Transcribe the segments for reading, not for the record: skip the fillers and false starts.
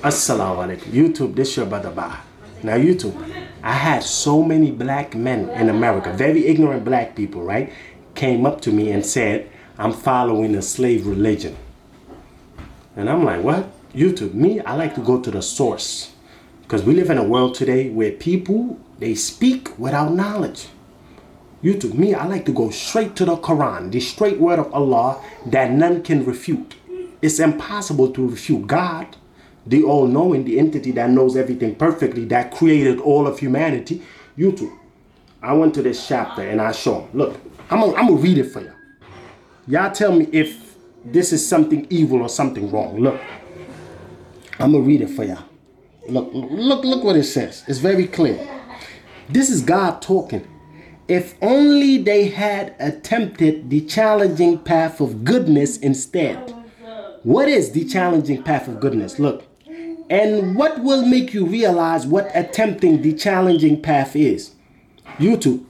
Assalamu alaikum. YouTube, this your brother Ba. Now YouTube, I had so many black men in America, very ignorant black people, right? Came up to me and said, I'm following a slave religion. And I'm like, what? YouTube, me, I like to go to the source. Because we live in a world today where people, they speak without knowledge. YouTube, me, I like to go straight to the Quran, the straight word of Allah that none can refute. It's impossible to refute God, the all-knowing, the entity that knows everything perfectly, that created all of humanity. YouTube, I went to this chapter and I show them. Look, I'm gonna read it for you. Y'all tell me if this is something evil or something wrong. Look, I'm gonna read it for y'all. Look what it says. It's very clear. This is God talking. If only they had attempted the challenging path of goodness instead. What is the challenging path of goodness? Look. And what will make you realize what attempting the challenging path is? YouTube.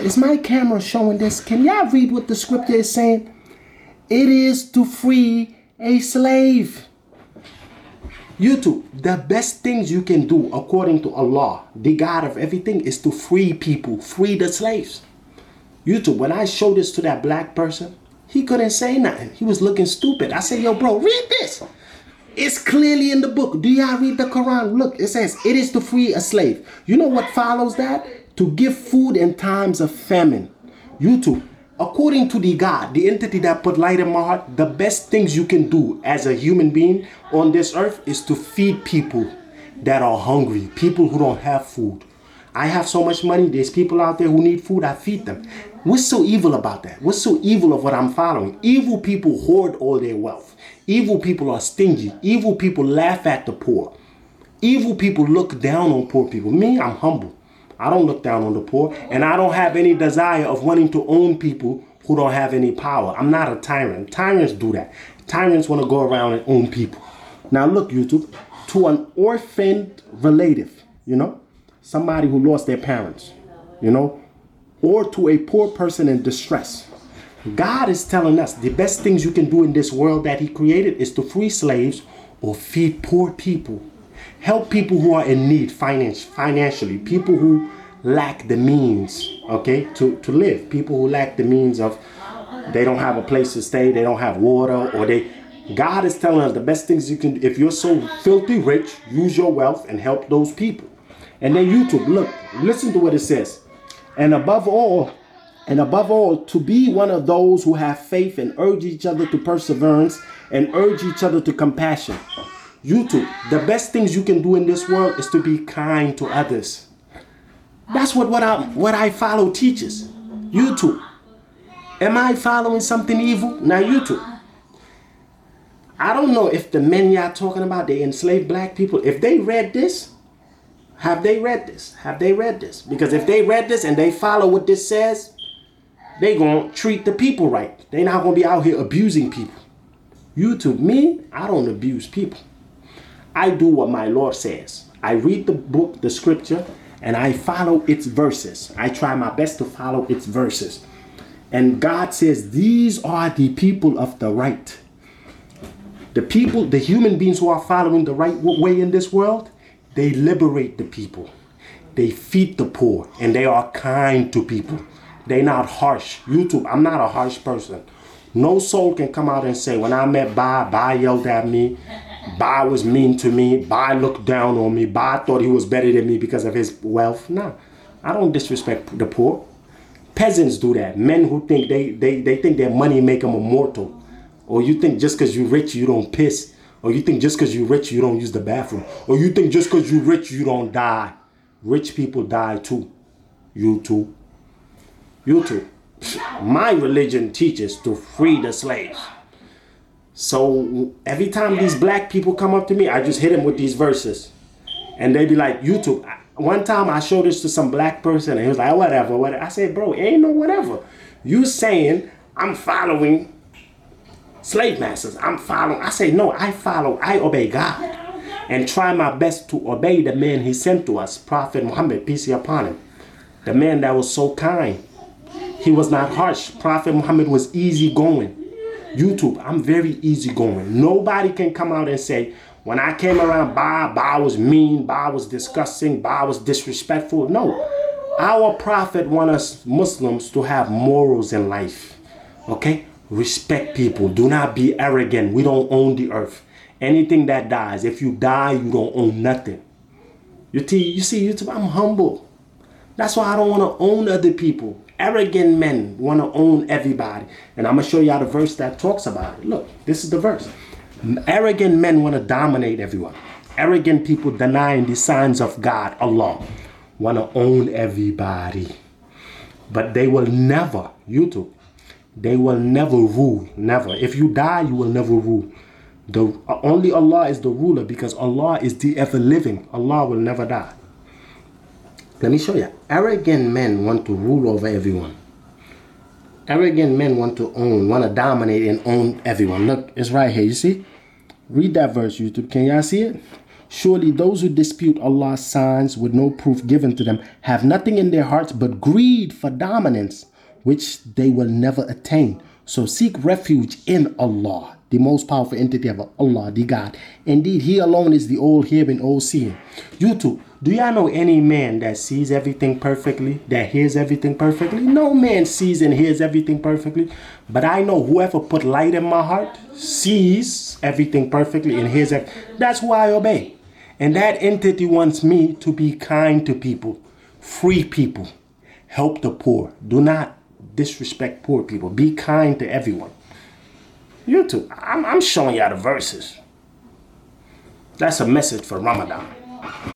Is my camera showing this? Can y'all read what the scripture is saying? It is to free a slave. YouTube, the best things you can do according to Allah, the God of everything, is to free people, free the slaves. YouTube, when I showed this to that black person, he couldn't say nothing. He was looking stupid. I said, yo, bro, read this. It's clearly in the book. Do y'all read the Quran? Look, it says, it is to free a slave. You know what follows that? To give food in times of famine. YouTube, according to the God, the entity that put light in my heart, the best things you can do as a human being on this earth is to feed people that are hungry, people who don't have food. I have so much money, there's people out there who need food, I feed them. What's so evil about that? What's so evil of what I'm following? Evil people hoard all their wealth. Evil people are stingy. Evil people laugh at the poor. Evil people look down on poor people. Me, I'm humble. I don't look down on the poor, and I don't have any desire of wanting to own people who don't have any power. I'm not a tyrant. Tyrants do that. Tyrants want to go around and own people. Now look, YouTube, to an orphaned relative, somebody who lost their parents, or to a poor person in distress. God is telling us the best things you can do in this world that he created is to free slaves or feed poor people. Help people who are in need financially, people who lack the means, to live. People who lack the means of, they don't have a place to stay, they don't have water, God is telling us the best things you can do. If you're so filthy rich, use your wealth and help those people. And then YouTube, look, listen to what it says. And above all, to be one of those who have faith and urge each other to perseverance and urge each other to compassion. YouTube, the best things you can do in this world is to be kind to others. That's what I follow teaches. YouTube, am I following something evil? Now YouTube, I don't know if the men y'all talking about, they enslaved black people, if they read this, have they read this? Have they read this? Because if they read this and they follow what this says, they gonna treat the people right. They not gonna be out here abusing people. YouTube, me, I don't abuse people. I do what my Lord says. I read the book, the scripture, and I follow its verses. I try my best to follow its verses. And God says, these are the people of the right. The people, the human beings who are following the right way in this world, they liberate the people. They feed the poor, and they are kind to people. They're not harsh. YouTube, I'm not a harsh person. No soul can come out and say, when I met Ba yelled at me, Ba was mean to me, Ba looked down on me, Ba thought he was better than me because of his wealth. No, I don't disrespect the poor. Peasants do that. Men who think they think their money make them immortal. Or you think just because you're rich, you don't piss. Or you think just because you're rich, you don't use the bathroom. Or you think just because you're rich, you don't die. Rich people die too. YouTube. My religion teaches to free the slaves. So every time these black people come up to me, I just hit them with these verses. And they be like, YouTube. One time I showed this to some black person and he was like, whatever. I said, bro, it ain't no whatever. You saying I'm following slave masters. I say, no, I obey God and try my best to obey the man he sent to us, Prophet Muhammad, peace be upon him. The man that was so kind. He was not harsh. Prophet Muhammad was easygoing. YouTube, I'm very easygoing. Nobody can come out and say, When I came around, Ba was mean, Ba was disgusting, Ba was disrespectful. No. Our prophet wants us Muslims to have morals in life. Okay? Respect people. Do not be arrogant. We don't own the earth. Anything that dies, if you die, you don't own nothing. You see, YouTube, I'm humble. That's why I don't want to own other people. Arrogant men want to own everybody. And I'm going to show y'all the verse that talks about it. Look, this is the verse. Arrogant men want to dominate everyone. Arrogant people denying the signs of God, Allah, want to own everybody. But they will never, YouTube, they will never rule. Never. If you die, you will never rule. Only Allah is the ruler, because Allah is the ever living. Allah will never die. Let me show you. Arrogant men want to rule over everyone. Arrogant men want to dominate and own everyone. Look, it's right here. You see? Read that verse, YouTube. Can y'all see it? Surely those who dispute Allah's signs with no proof given to them have nothing in their hearts but greed for dominance, which they will never attain. So seek refuge in Allah, the most powerful entity of Allah, the God. Indeed, He alone is the all-hearing, all-seeing. YouTube, do y'all know any man that sees everything perfectly, that hears everything perfectly? No man sees and hears everything perfectly. But I know whoever put light in my heart sees everything perfectly and hears everything. That's who I obey. And that entity wants me to be kind to people, free people, help the poor. Do not disrespect poor people. Be kind to everyone. YouTube, I'm showing y'all the verses. That's a message for Ramadan.